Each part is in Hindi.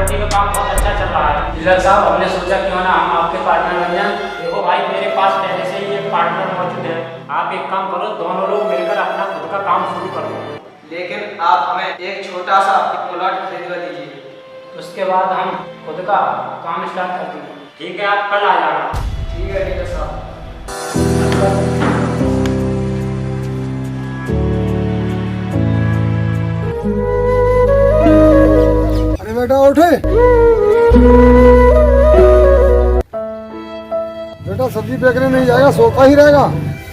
प्रॉपर्टी का काम बहुत अच्छा चल रहा है। डीलर साहब, हमने सोचा क्यों ना हम आपके पार्टनर बन जाएं। देखो भाई, मेरे पास पहले से ही एक पार्टनर मौजूद है। आप एक काम करो, दोनों लोग मिलकर अपना खुद का काम शुरू करो। लेकिन आप हमें एक छोटा सा प्लॉट खरीदवा दीजिए, उसके बाद हम खुद का काम स्टार्ट कर देंगे। ठीक है, आप कल आ जाना। ठीक है डीलर साहब। अरे बेटा उठे। बेटा सब्जी बेचने नहीं जाएगा, सोता ही रहेगा।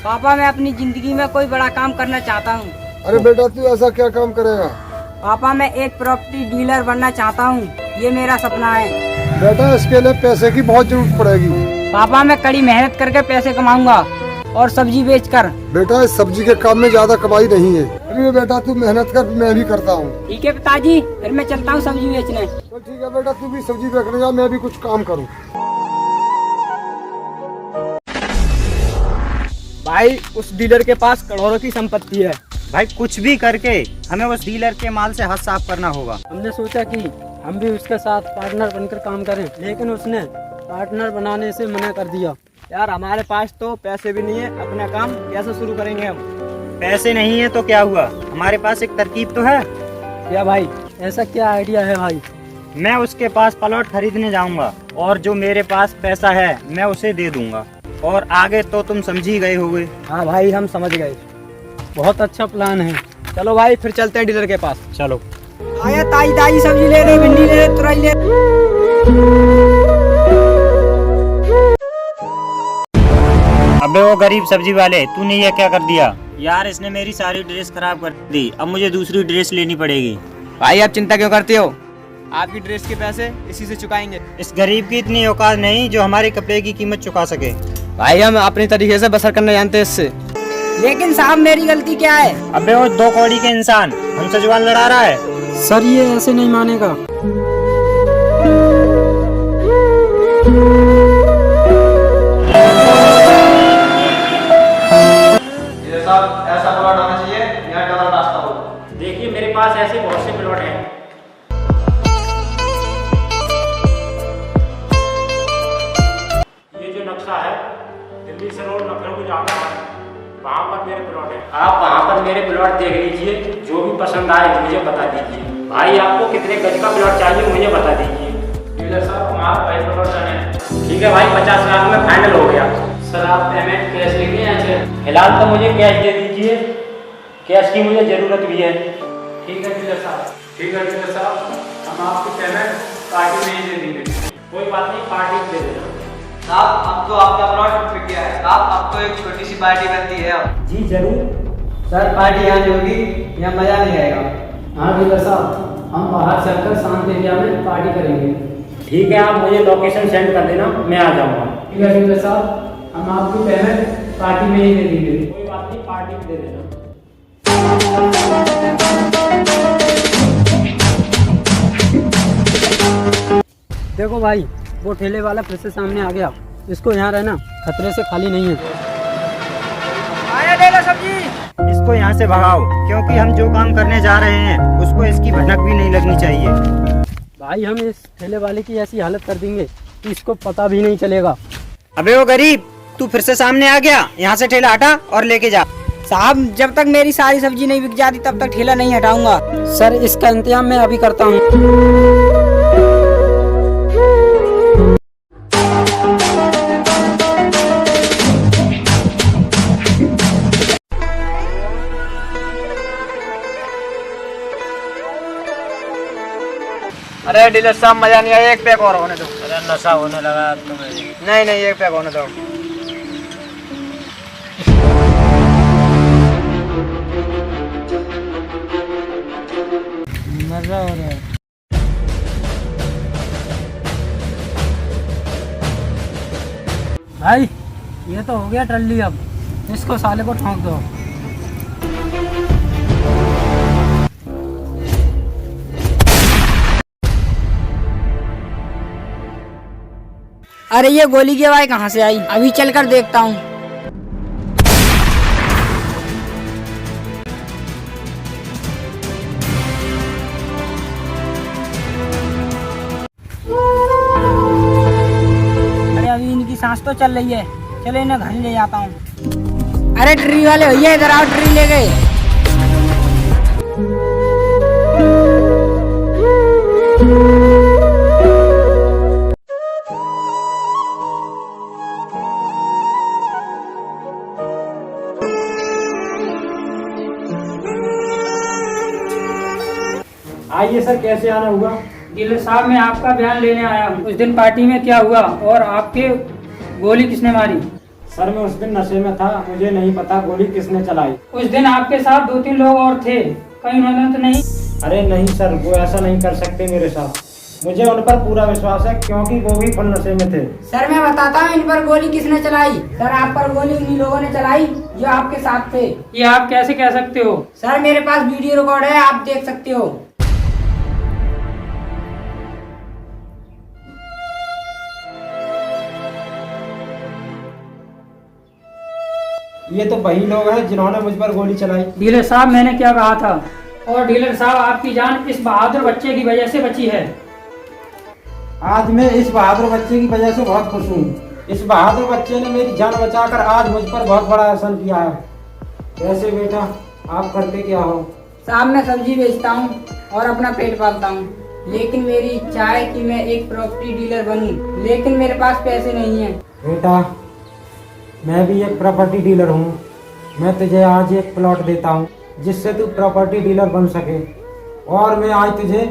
पापा, मैं अपनी जिंदगी में कोई बड़ा काम करना चाहता हूँ। अरे बेटा तू ऐसा क्या काम करेगा? पापा, मैं एक प्रॉपर्टी डीलर बनना चाहता हूँ, ये मेरा सपना है। बेटा इसके लिए पैसे की बहुत जरूरत पड़ेगी। पापा, मैं कड़ी मेहनत करके पैसे कमाऊंगा और सब्जी बेचकर। बेटा इस सब्जी के काम में ज्यादा कमाई नहीं है। अरे बेटा तू मेहनत कर, मैं भी करता हूँ। ठीक है पिताजी, फिर मैं चलता हूँ सब्जी बेचने। तो ठीक है बेटा, तू भी सब्जी बेचने जा, मैं भी कुछ काम करूँ। भाई, उस डीलर के पास करोड़ों की संपत्ति है। भाई कुछ भी करके हमें उस डीलर के माल से हाथ साफ करना होगा। हमने सोचा कि हम भी उसके साथ पार्टनर बनकर काम करें, लेकिन उसने पार्टनर बनाने से मना कर दिया। यार हमारे पास तो पैसे भी नहीं है, अपना काम कैसे शुरू करेंगे हम? पैसे नहीं है तो क्या हुआ, हमारे पास एक तरकीब तो है। क्या भाई, ऐसा क्या आइडिया है भाई? मैं उसके पास प्लॉट खरीदने जाऊंगा और जो मेरे पास पैसा है मैं उसे दे दूंगा, और आगे तो तुम समझ ही गए होगे। हाँ भाई, हम समझ गए। बहुत अच्छा प्लान है। चलो भाई, फिर चलते हैं डीलर के पास। चलो। आया ताजी ताजी सब्जी ले रहे, भिंडी ले रहे, तुरई ले। अबे वो गरीब सब्जी वाले, तूने ये क्या कर दिया? यार इसने मेरी सारी ड्रेस खराब कर दी, अब मुझे दूसरी ड्रेस लेनी पड़ेगी। भाई आप चिंता क्यों करते हो? आपकी ड्रेस के पैसे इसी से चुकाएंगे। इस गरीब की इतनी औकात नहीं जो हमारे कपड़े की कीमत चुका सके। भाई हम अपनी तरीके से बसर करना जानते हैं इससे। लेकिन साहब, मेरी गलती क्या है? अबे वो दो कौड़ी के इंसान हमसे जुबान लड़ा रहा है। सर ये ऐसे नहीं मानेगा। डीलर साहब, ऐसा प्लॉट होना चाहिए, यहाँ डबल रास्ता हो। देखिए, मेरे पास ऐसे बहुत से प्लॉट हैं। ये जो नक्शा है, दिल्ली से रोड लखनऊ को जाता है, वहाँ पर मेरे प्लॉट है। आप वहाँ पर मेरे प्लॉट देख लीजिए, जो भी पसंद आए मुझे बता दीजिए। भाई आपको कितने गज का प्लॉट चाहिए मुझे बता दीजिए। डीलर साहब, हमारा भाई प्लॉट है। ठीक है भाई, 50 लाख में फाइनल हो गया। सर आप पेमेंट कैश लेंगे या चेक? फिलहाल तो मुझे कैश दे दीजिए, कैश की मुझे ज़रूरत भी है। ठीक है डीलर साहब। ठीक है डीलर साहब, हम आपकी पेमेंट पार्टी में ही दे देंगे। कोई बात नहीं, पार्टी दे देना। साहब अब तो आपका प्लॉट बिक गया है। साहब अब तो एक छोटी सी पार्टी बनती है अब। जी जरूर। सर पार्टी यहाँ जो होगी, यहाँ मजा नहीं आएगा। हाँ डीलर साहब, हम बाहर चलकर शांत एरिया में पार्टी करेंगे। ठीक है, आप मुझे लोकेशन सेंड कर देना, मैं आ जाऊँगा। ठीक है डीलर साहब, हम आपकी पेमेंट पार्टी में ही दे देंगे। कोई बात नहीं, पार्टी में दे देना। देखो भाई, वो ठेले वाला फिर से सामने आ गया। इसको यहाँ रहना खतरे से खाली नहीं है। आया डीलर सब्जी। इसको यहाँ से भगाओ, क्योंकि हम जो काम करने जा रहे हैं उसको इसकी भनक भी नहीं लगनी चाहिए। भाई हम इस ठेले वाले की ऐसी हालत कर देंगे कि इसको पता भी नहीं चलेगा। अबे वो गरीब, तू फिर से सामने आ गया, यहाँ से ठेला हटा और लेके जा। साहब, जब तक मेरी सारी सब्जी नहीं बिक जाती तब तक ठेला नहीं हटाऊंगा। सर इसका इंतजाम मैं अभी करता हूँ। अरे डीलर साहब, मजा नहीं आया, एक पैक और होने दो। अरे नशा होने लगा तुम्हें। नहीं नहीं, एक पैक होने दो। मजा हो रहा है। भाई ये तो हो गया टल्ली, अब इसको साले को ठोक दो। अरे ये गोली की आवाज कहाँ से आई? अभी चलकर देखता हूँ। सांस तो चल रही है। चलो इन्हें घर ले जाता हूँ। अरे ट्री वाले भैया इधर आओ, ट्री ले गए। आइए सर, कैसे आना हुआ? डीलर साहब मैं आपका बयान लेने आया हूँ। उस दिन पार्टी में क्या हुआ और आपके गोली किसने मारी? सर मैं उस दिन नशे में था, मुझे नहीं पता गोली किसने चलाई। उस दिन आपके साथ 2-3 लोग और थे, कहीं उन्होंने तो नहीं? अरे नहीं सर, वो ऐसा नहीं कर सकते मेरे साथ। मुझे उन पर पूरा विश्वास है क्योंकि वो भी फुल नशे में थे। सर मैं बताता हूँ इन पर गोली किसने चलाई। सर आप पर गोली उन्हीं लोगों ने चलाई जो आपके साथ थे। ये आप कैसे कह सकते हो? सर मेरे पास वीडियो रिकॉर्ड है, आप देख सकते हो। ये तो वही लोग हैं जिन्होंने मुझ पर गोली चलाई। डीलर साहब मैंने क्या कहा था? और डीलर साहब आपकी जान इस बहादुर बच्चे की वजह से बची है। आज मैं इस बहादुर बच्चे की वजह से बहुत खुश हूँ। इस बहादुर बच्चे ने मेरी जान बचाकर आज मुझ पर बहुत बड़ा एहसान किया है। वैसे बेटा आप करते क्या हो? साहब मैं सब्जी बेचता हूँ और अपना पेट पालता हूँ, लेकिन मेरी इच्छा है कि मैं एक प्रॉपर्टी डीलर बनूं, लेकिन मेरे पास पैसे नहीं हैं। बेटा मैं भी एक प्रॉपर्टी डीलर हूँ। मैं तुझे आज एक प्लॉट देता हूँ जिससे तू प्रॉपर्टी डीलर बन सके, और मैं आज तुझे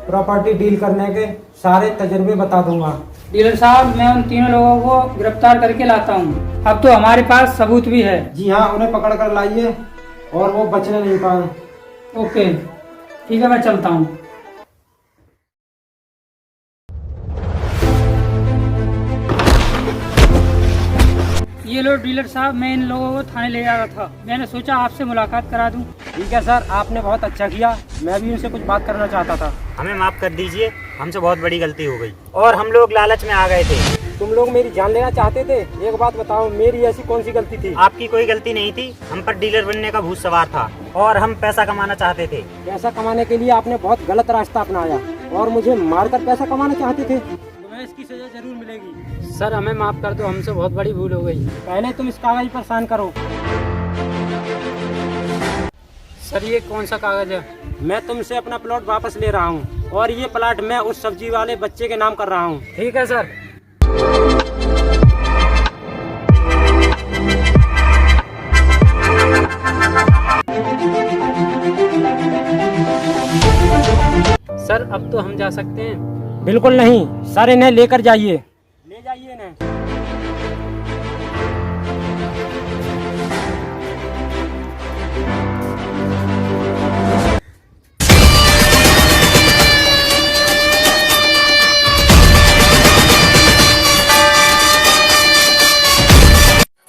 प्रॉपर्टी डील करने के सारे तजुर्बे बता दूंगा। डीलर साहब मैं उन तीनों लोगों को गिरफ्तार करके लाता हूँ। अब तो हमारे पास सबूत भी है। जी हाँ, उन्हें पकड़ कर लाइए और वो बचने नहीं पाए। ओके ठीक है, मैं चलता हूँ। ये लो डीलर साहब, मैं इन लोगों को थाने ले जा रहा था। मैंने सोचा आपसे मुलाकात करा दूं। ठीक है सर, आपने बहुत अच्छा किया। मैं भी उनसे कुछ बात करना चाहता था। हमें माफ़ कर दीजिए, हमसे बहुत बड़ी गलती हो गई और हम लोग लालच में आ गए थे। तुम लोग मेरी जान लेना चाहते थे? एक बात बताओ, मेरी ऐसी कौन सी गलती थी? आपकी कोई गलती नहीं थी, हम पर डीलर बनने का भूत सवार था और हम पैसा कमाना चाहते थे। पैसा कमाने के लिए आपने बहुत गलत रास्ता अपनाया और मुझे मारकर पैसा कमाना चाहते थे। तुम्हें इसकी सजा जरूर मिलेगी। सर हमें माफ कर दो, हमसे बहुत बड़ी भूल हो गई। पहले तुम इस कागज पर साइन करो। सर ये कौन सा कागज है? मैं तुमसे अपना प्लॉट वापस ले रहा हूँ और ये प्लॉट मैं उस सब्जी वाले बच्चे के नाम कर रहा हूँ। ठीक है सर। सर अब तो हम जा सकते हैं? बिल्कुल नहीं सर, इन्हें लेकर जाइए। ले जाइए इन्हें।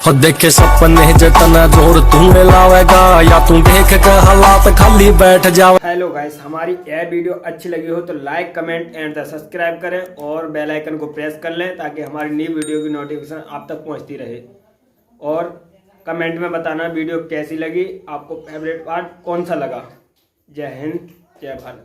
हो देखे सपने जितना जोर तुम्हें लावेगा, या तुम देख के हालात खाली बैठ जाओ। हेलो गाइस, हमारी यह वीडियो अच्छी लगी हो तो लाइक कमेंट एंड सब्सक्राइब करें और बेल आइकन को प्रेस कर लें ताकि हमारी नई वीडियो की नोटिफिकेशन आप तक पहुंचती रहे। और कमेंट में बताना वीडियो कैसी लगी, आपको फेवरेट पार्ट कौन सा लगा। जय हिंद, जय भारत।